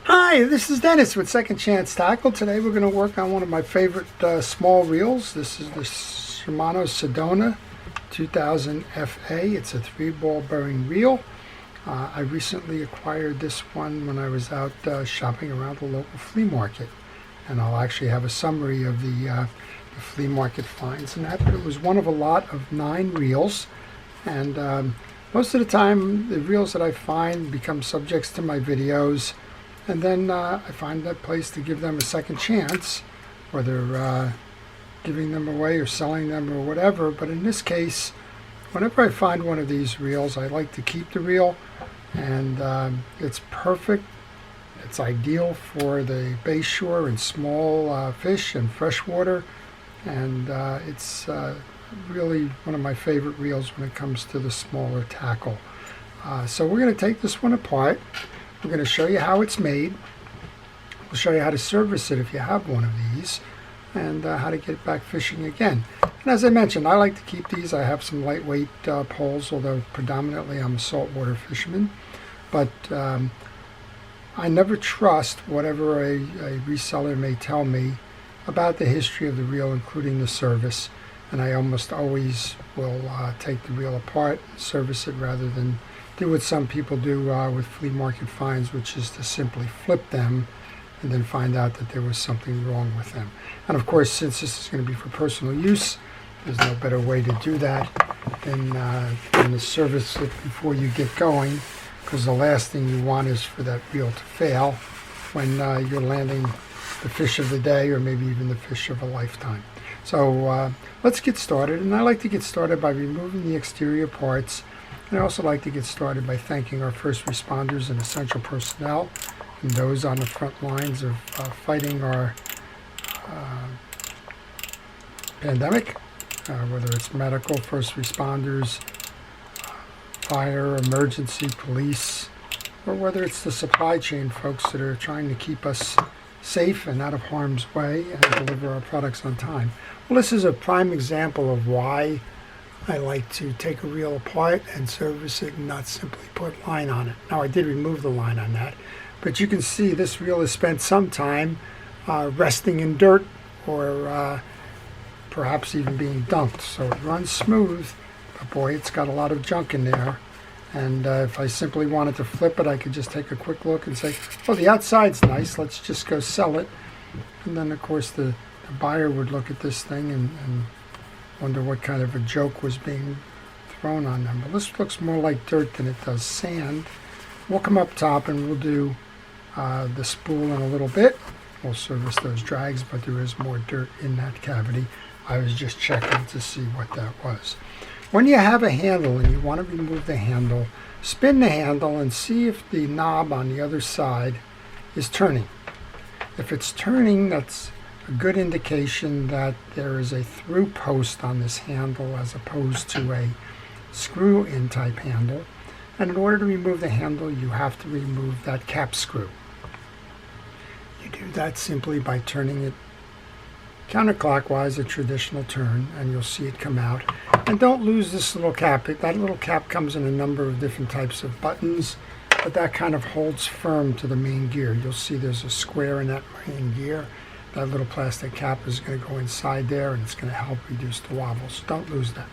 Hi, this is Dennis with Second Chance Tackle. Today we're going to work on one of my favorite small reels. This is the Shimano Sahara 2000 FA. It's a 3-ball bearing reel. I recently acquired this one when I was out shopping around the local flea market. And I'll actually have a summary of the flea market finds and that. But it was one of a lot of 9 reels. And most of the time the reels that I find become subjects to my videos. And then I find that place to give them a second chance, whether giving them away or selling them or whatever. But in this case, whenever I find one of these reels, I like to keep the reel. And it's perfect. It's ideal for the bayshore and small fish and freshwater. And it's really one of my favorite reels when it comes to the smaller tackle. So we're going to take this one apart. We're going to show you how it's made. We'll show you how to service it if you have one of these, and how to get back fishing again. And as I mentioned, I like to keep these. I have some lightweight poles, although predominantly I'm a saltwater fisherman. But I never trust whatever a reseller may tell me about the history of the reel, including the service. And I almost always will take the reel apart, service it, rather than do what some people do with flea market finds, which is to simply flip them and then find out that there was something wrong with them. And of course, since this is going to be for personal use, there's no better way to do that than to service it before you get going, because the last thing you want is for that reel to fail when you're landing the fish of the day, or maybe even the fish of a lifetime. So let's get started. And I like to get started by removing the exterior parts. And I also like to get started by thanking our first responders and essential personnel and those on the front lines of fighting our pandemic, whether it's medical, first responders, fire, emergency, police, or whether it's the supply chain folks that are trying to keep us safe and out of harm's way and deliver our products on time. Well, this is a prime example of why I like to take a reel apart and service it and not simply put line on it. Now, I did remove the line on that, but you can see this reel has spent some time resting in dirt, or perhaps even being dunked. So it runs smooth, but boy, it's got a lot of junk in there. And if I simply wanted to flip it, I could just take a quick look and say, oh, the outside's nice, let's just go sell it. And then, of course, the buyer would look at this thing and wonder what kind of a joke was being thrown on them. But this looks more like dirt than it does sand. We'll come up top and we'll do the spool in a little bit. We'll service those drags, but there is more dirt in that cavity. I was just checking to see what that was. When you have a handle and you want to remove the handle, spin the handle and see if the knob on the other side is turning. If it's turning, that's a good indication that there is a through post on this handle as opposed to a screw-in type handle. And in order to remove the handle, you have to remove that cap screw. You do that simply by turning it counterclockwise, a traditional turn, and you'll see it come out. And don't lose this little cap. That little cap comes in a number of different types of buttons, but that kind of holds firm to the main gear. You'll see there's a square in that main gear. That little plastic cap is going to go inside there, and it's going to help reduce the wobble. So don't lose that.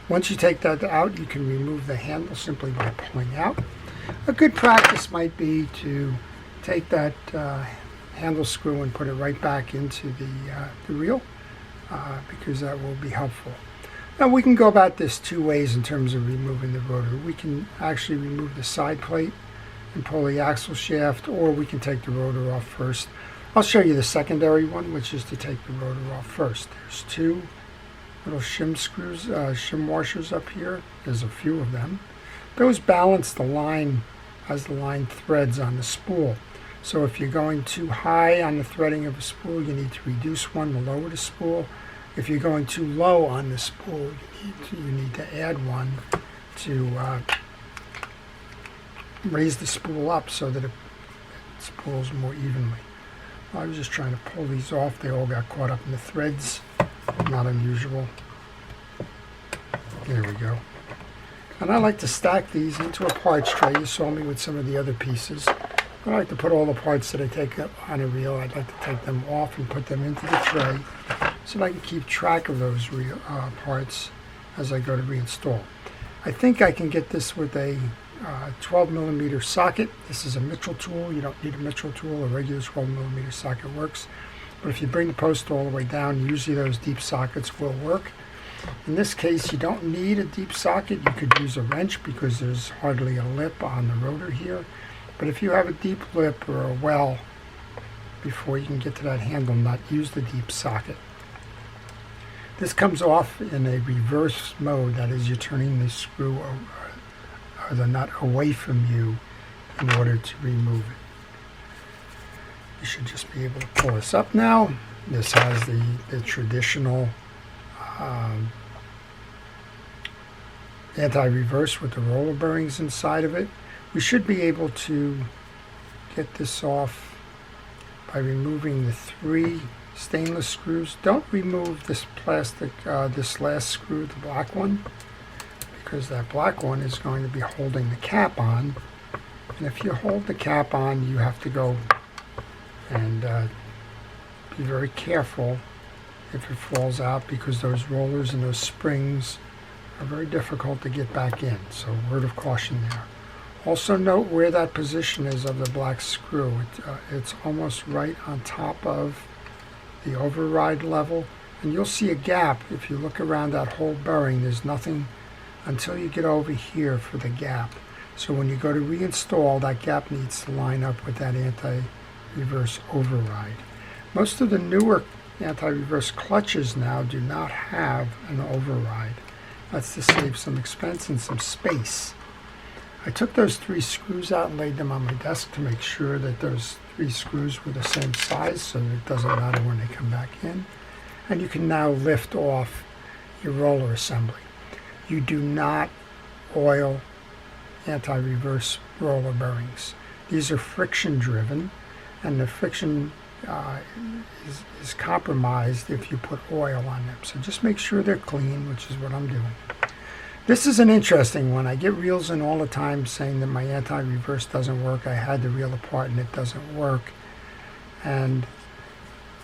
Once you take that out, you can remove the handle simply by pulling out. A good practice might be to take that handle screw and put it right back into the reel, because that will be helpful. Now, we can go about this 2 ways in terms of removing the rotor. We can actually remove the side plate and pull the axle shaft, or we can take the rotor off first. I'll show you the secondary one, which is to take the rotor off first. There's 2 little shim screws, shim washers up here. There's a few of them. Those balance the line as the line threads on the spool. So if you're going too high on the threading of a spool, you need to reduce one to lower the spool. If you're going too low on the spool, you need to add one to raise the spool up so that it spools more evenly. I was just trying to pull these off. They all got caught up in the threads. Not unusual. There we go. And I like to stack these into a parts tray. You saw me with some of the other pieces. I like to put all the parts that I take up on a reel, I'd like to take them off and put them into the tray so that I can keep track of those parts as I go to reinstall. I think I can get this with a 12mm socket. This is a Mitchell tool. You don't need a Mitchell tool. A regular 12mm socket works. But if you bring the post all the way down, usually those deep sockets will work. In this case, you don't need a deep socket. You could use a wrench because there's hardly a lip on the rotor here. But if you have a deep lip or a well, before you can get to that handle nut, use the deep socket. This comes off in a reverse mode. That is, you're turning the screw or the nut away from you in order to remove it. You should just be able to pull this up now. This has the traditional anti-reverse with the roller bearings inside of it. We should be able to get this off by removing the 3 stainless screws. Don't remove this plastic, this last screw, the black one, because that black one is going to be holding the cap on. And if you hold the cap on, you have to go and be very careful if it falls out, because those rollers and those springs are very difficult to get back in. So word of caution there. Also note where that position is of the black screw. It's almost right on top of the override level, and you'll see a gap. If you look around that whole bearing, there's nothing until you get over here for the gap. So when you go to reinstall, that gap needs to line up with that anti-reverse override. Most of the newer anti-reverse clutches now do not have an override. That's to save some expense and some space. I took those 3 screws out and laid them on my desk to make sure that those 3 screws were the same size, so that it doesn't matter when they come back in. And you can now lift off your roller assembly. You do not oil anti-reverse roller bearings. These are friction driven, and the friction is compromised if you put oil on them. So just make sure they're clean, which is what I'm doing. This is an interesting one. I get reels in all the time saying that my anti-reverse doesn't work. I had the reel apart and it doesn't work. And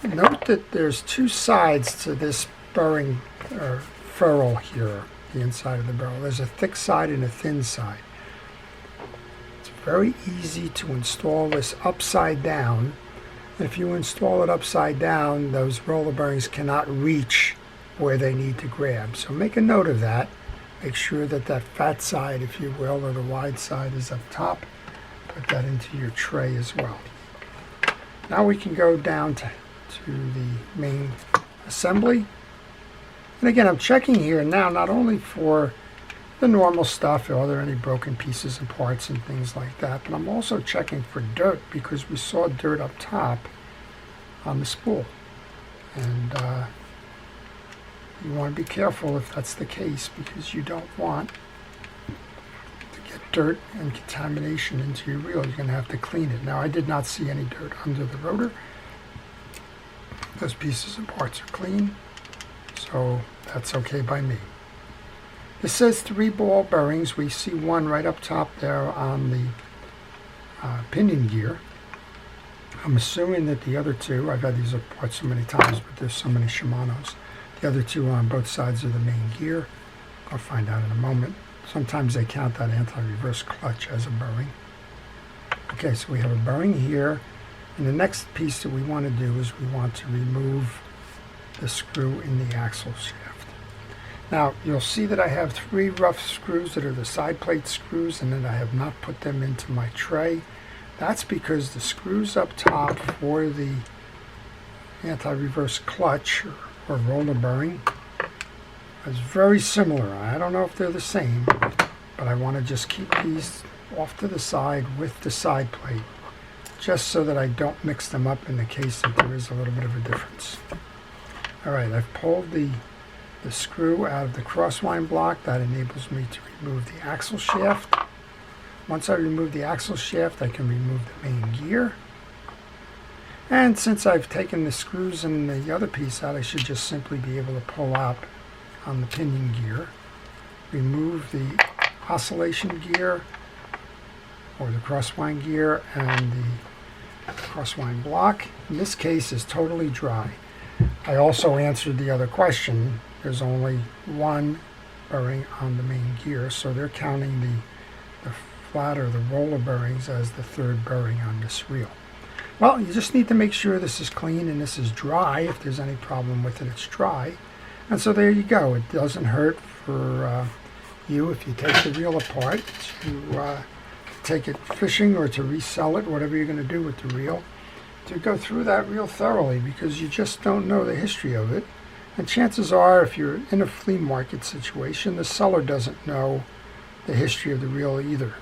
note that there's 2 sides to this bearing or ferrule here, the inside of the barrel. There's a thick side and a thin side. It's very easy to install this upside down. If you install it upside down, those roller bearings cannot reach where they need to grab. So make a note of that. Make sure that that fat side, if you will, or the wide side is up top. Put that into your tray as well. Now we can go down to the main assembly. And again, I'm checking here now not only for the normal stuff, are there any broken pieces and parts and things like that, but I'm also checking for dirt, because we saw dirt up top on the spool. And you want to be careful if that's the case, because you don't want to get dirt and contamination into your reel. You're going to have to clean it. Now, I did not see any dirt under the rotor. Those pieces and parts are clean, so that's okay by me. This says 3 ball bearings. We see one right up top there on the pinion gear. I'm assuming that the other 2, I've had these apart so many times, but there's so many Shimanos. The other 2 are on both sides of the main gear. I'll find out in a moment. Sometimes they count that anti-reverse clutch as a bearing. Okay, so we have a bearing here. And the next piece that we want to do is we want to remove the screw in the axle shaft. Now, you'll see that I have 3 rough screws that are the side plate screws, and then I have not put them into my tray. That's because the screws up top for the anti-reverse clutch or roller bearing is very similar. I don't know if they're the same, but I want to just keep these off to the side with the side plate, just so that I don't mix them up in the case that there is a little bit of a difference. Alright, I've pulled the screw out of the crosswind block. That enables me to remove the axle shaft. Once I remove the axle shaft, I can remove the main gear. And since I've taken the screws and the other piece out, I should just simply be able to pull out on the pinion gear, remove the oscillation gear, or the crosswind gear, and the crosswind block in this case is totally dry. I also answered the other question. There's only one bearing on the main gear, so they're counting the flat or the roller bearings as the third bearing on this reel. Well, you just need to make sure this is clean and this is dry. If there's any problem with it, it's dry. And so there you go. It doesn't hurt for you if you take the reel apart to take it fishing or to resell it, whatever you're going to do with the reel, to go through that reel thoroughly, because you just don't know the history of it. And chances are, if you're in a flea market situation, the seller doesn't know the history of the reel either.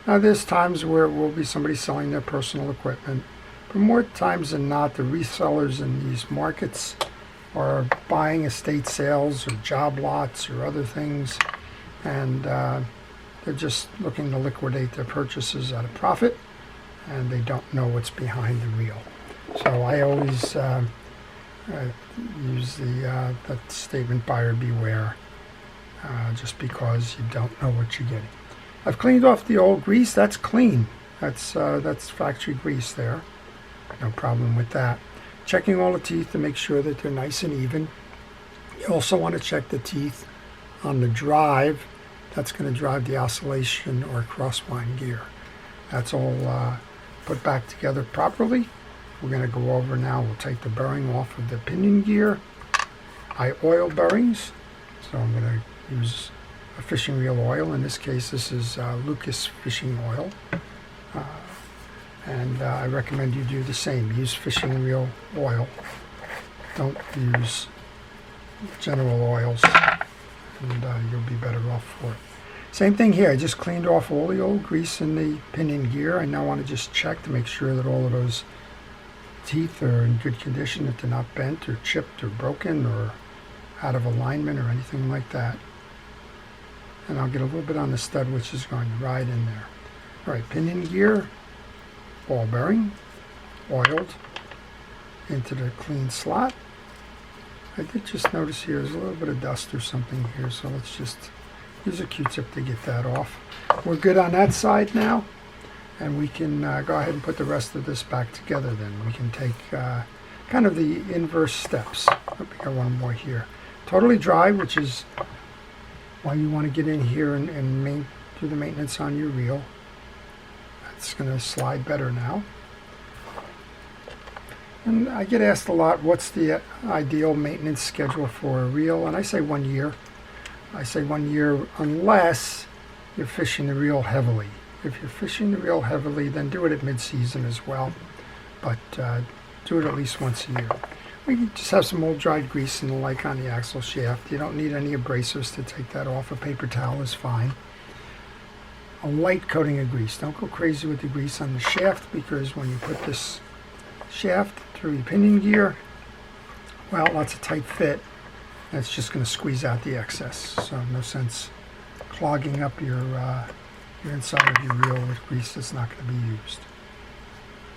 Now, there's times where it will be somebody selling their personal equipment, but more times than not, the resellers in these markets are buying estate sales or job lots or other things, and they're just looking to liquidate their purchases at a profit, and they don't know what's behind the reel. So I always use that statement, buyer beware, just because you don't know what you're getting. I've cleaned off the old grease. That's clean. That's factory grease there. No problem with that. Checking all the teeth to make sure that they're nice and even. You also want to check the teeth on the drive. That's going to drive the oscillation or crosswind gear. That's all put back together properly. We're going to go over now. We'll take the bearing off of the pinion gear. I oil bearings, so I'm going to use a fishing reel oil. In this case, this is Lucas fishing oil. And I recommend you do the same. Use fishing reel oil. Don't use general oils, and you'll be better off for it. Same thing here. I just cleaned off all the old grease in the pinion gear. I now want to just check to make sure that all of those teeth are in good condition, that they're not bent or chipped or broken or out of alignment or anything like that. And I'll get a little bit on the stud, which is going to ride in there. All right, pinion gear, ball bearing, oiled into the clean slot. I did just notice here there's a little bit of dust or something here, so let's just use a Q-tip to get that off. We're good on that side now, and we can go ahead and put the rest of this back together then. We can take kind of the inverse steps. We got one more here. Totally dry, which is why you want to get in here and do the maintenance on your reel. It's going to slide better now. And I get asked a lot, what's the ideal maintenance schedule for a reel? And I say 1 year. I say 1 year unless you're fishing the reel heavily. If you're fishing the reel heavily, then do it at mid-season as well. But do it at least once a year. We can just have some old dried grease and the like on the axle shaft. You don't need any abrasives to take that off. A paper towel is fine. A light coating of grease. Don't go crazy with the grease on the shaft, because when you put this shaft through your pinion gear, well, that's a tight fit. That's just going to squeeze out the excess. So no sense clogging up your inside of your reel with grease that's not going to be used.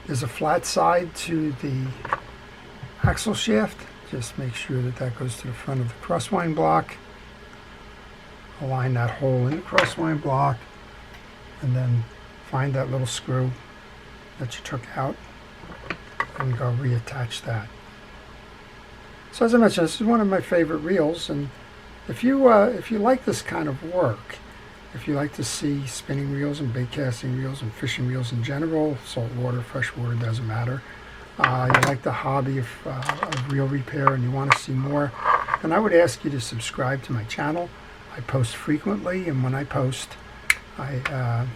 There's a flat side to the axle shaft. Just make sure that that goes to the front of the crosswind block. Align that hole in the crosswind block, and then find that little screw that you took out and go reattach that. So as I mentioned, this is one of my favorite reels, and if you like this kind of work, if you like to see spinning reels and bait casting reels and fishing reels in general, saltwater, freshwater, doesn't matter, you like the hobby of reel repair and you want to see more, then I would ask you to subscribe to my channel. I post frequently, and when I post, I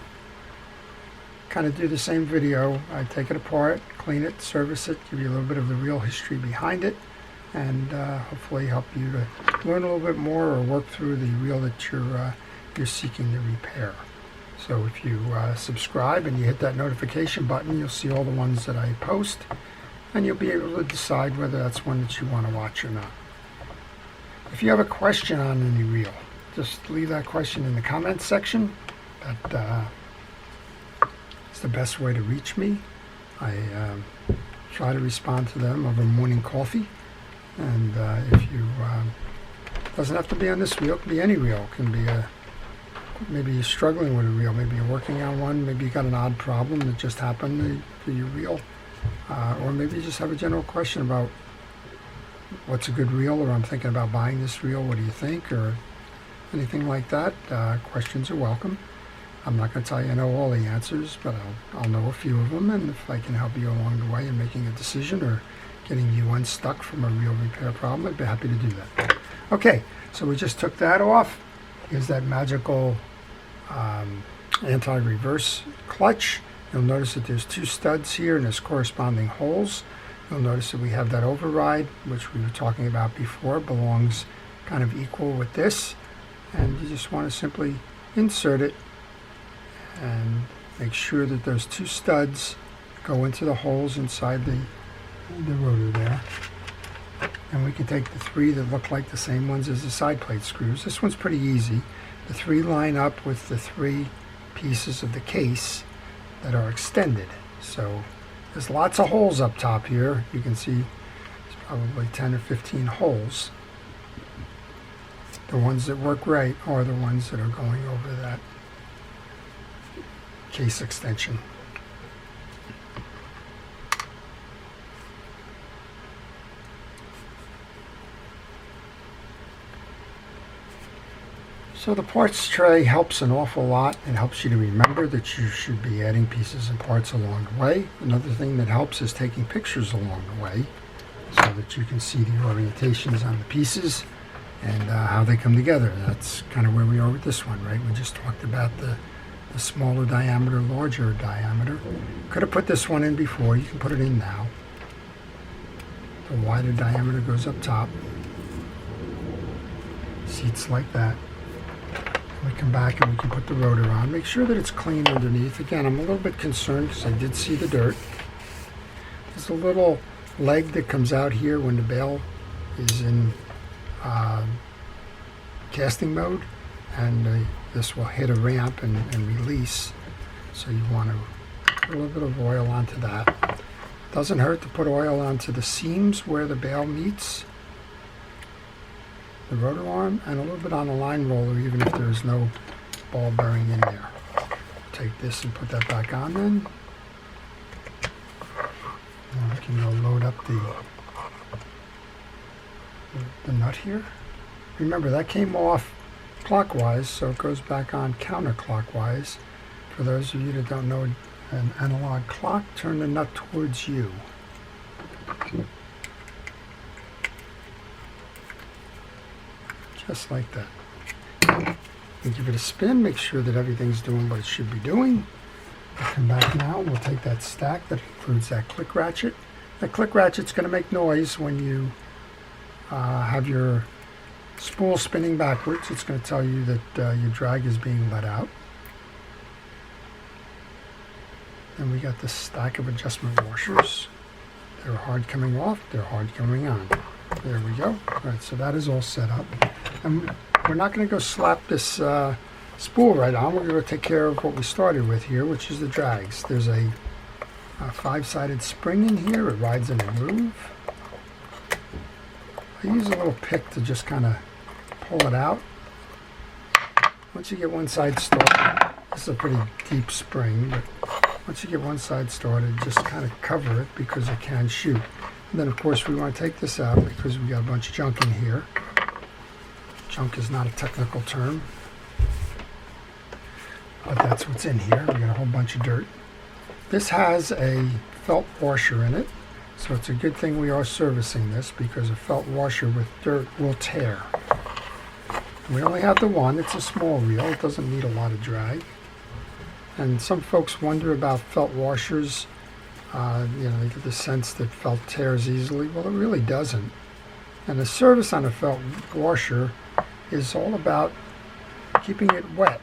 kind of do the same video. I take it apart, clean it, service it, give you a little bit of the reel history behind it, and hopefully help you to learn a little bit more or work through the reel that you're seeking to repair. So if you subscribe and you hit that notification button, you'll see all the ones that I post, and you'll be able to decide whether that's one that you want to watch or not. If you have a question on any reel, just leave that question in the comments section. That is the best way to reach me. I try to respond to them over morning coffee. And if you doesn't have to be on this reel, it can be any reel. It can be a maybe you're struggling with a reel, maybe you're working on one, maybe you got an odd problem that just happened to your reel, or maybe you just have a general question about what's a good reel, or I'm thinking about buying this reel, what do you think, or anything like that. Questions are welcome. I'm not going to tell you I know all the answers, but I'll know a few of them, and if I can help you along the way in making a decision or getting you unstuck from a reel repair problem, I'd be happy to do that. Okay, so we just took that off. Here's that magical anti-reverse clutch. You'll notice that there's 2 studs here and there's corresponding holes. You'll notice that we have that override, which we were talking about before, belongs kind of equal with this. And you just want to simply insert it and make sure that those 2 studs go into the holes inside the rotor there. And we can take the 3 that look like the same ones as the side plate screws. This one's pretty easy. The 3 line up with the 3 pieces of the case that are extended. So there's lots of holes up top here. You can see it's probably 10 or 15 holes. The ones that work right are the ones that are going over that case extension. So the parts tray helps an awful lot. It helps you to remember that you should be adding pieces and parts along the way. Another thing that helps is taking pictures along the way so that you can see the orientations on the pieces and how they come together. That's kind of where we are with this one, right? We just talked about the smaller diameter, larger diameter. Could have put this one in before. You can put it in now. The wider diameter goes up top. Seats like that. We come back and we can put the rotor on. Make sure that it's clean underneath. Again, I'm a little bit concerned because I did see the dirt. There's a little leg that comes out here when the bail is in casting mode, and this will hit a ramp and release. So you want to put a little bit of oil onto that. Doesn't hurt to put oil onto the seams where the bail meets the rotor arm, and a little bit on the line roller, even if there's no ball bearing in there. Take this and put that back on then. Now we can go load up the nut here. Remember, that came off clockwise, so it goes back on counterclockwise. For those of you that don't know an analog clock, turn the nut towards you. Just like that. And give it a spin, make sure that everything's doing what it should be doing. We'll come back now, we'll take that stack that includes that click ratchet. That click ratchet's going to make noise when you have your spool spinning backwards. It's going to tell you that your drag is being let out. Then we got this stack of adjustment washers. They're hard coming off, they're hard coming on. There we go. All right, so that is all set up. And we're not going to go slap this spool right on. We're going to take care of what we started with here, which is the drags. There's a 5-sided spring in here. It rides in a groove. I use a little pick to just kind of pull it out. Once you get one side started, this is a pretty deep spring, but once you get one side started, just kind of cover it because it can shoot. And then, of course, we want to take this out because we got a bunch of junk in here. Junk is not a technical term, but that's what's in here. We got a whole bunch of dirt. This has a felt washer in it, so it's a good thing we are servicing this because a felt washer with dirt will tear. We only have the one. It's a small reel. It doesn't need a lot of drag. And some folks wonder about felt washers. They get the sense that felt tears easily. Well, it really doesn't. And the service on a felt washer is all about keeping it wet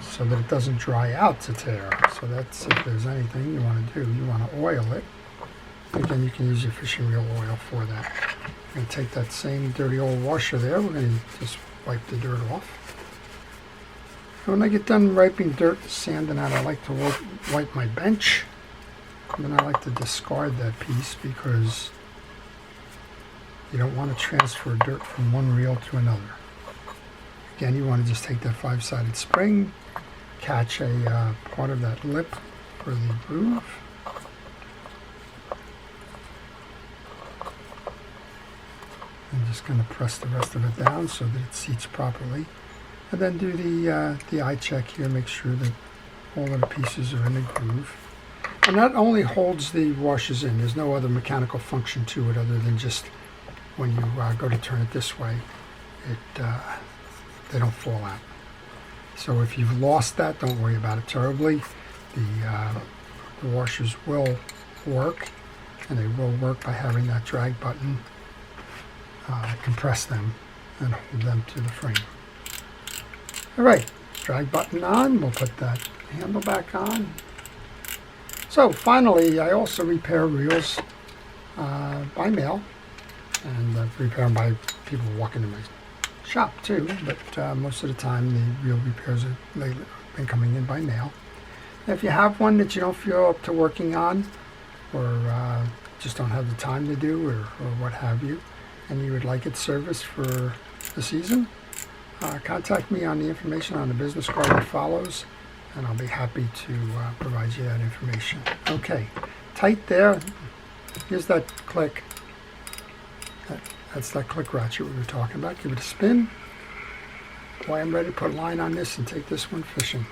so that it doesn't dry out to tear. So that's, if there's anything you want to do, you want to oil it. Again, you can use your fishing reel oil for that. I'm going to take that same dirty old washer there. We're going to just wipe the dirt off. And when I get done wiping dirt and sanding out, I like to wipe my bench. And then I like to discard that piece because you don't want to transfer dirt from one reel to another. Again, you want to just take that 5-sided spring, catch a part of that lip for the groove. I'm just going to press the rest of it down so that it seats properly. And then do the eye check here, make sure that all of the pieces are in the groove. And that only holds the washers in. There's no other mechanical function to it other than just when you go to turn it this way, they don't fall out. So if you've lost that, don't worry about it terribly. The washers will work, and they will work by having that drag button compress them and hold them to the frame. All right, drag button on. We'll put that handle back on. So finally, I also repair reels by mail, and repair them by people walking to my shop too, but most of the time the reel repairs have been coming in by mail. And if you have one that you don't feel up to working on, or just don't have the time to do, or what have you, and you would like it serviced for the season, contact me on the information on the business card that follows, and I'll be happy to provide you that information. Okay, tight there. Here's that click. That's that click ratchet we were talking about. Give it a spin. Boy, I'm ready to put a line on this and take this one fishing.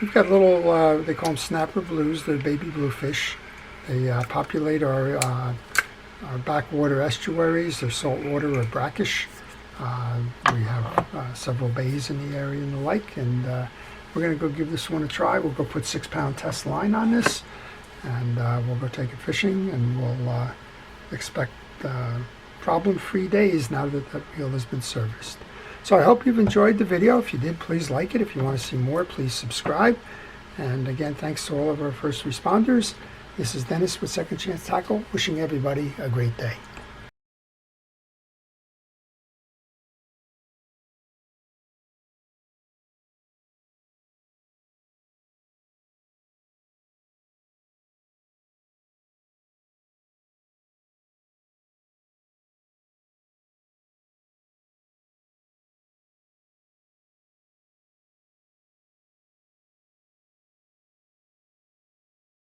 We've got little, they call them snapper blues. They're baby bluefish. They populate our backwater estuaries. They're saltwater or brackish. We have several bays in the area and the like, and we're going to go give this one a try. We'll go put 6-pound test line on this, and we'll go take it fishing, and we'll expect problem-free days now that that reel has been serviced. So I hope you've enjoyed the video. If you did, please like it. If you want to see more, please subscribe. And again, thanks to all of our first responders. This is Dennis with Second Chance Tackle, wishing everybody a great day.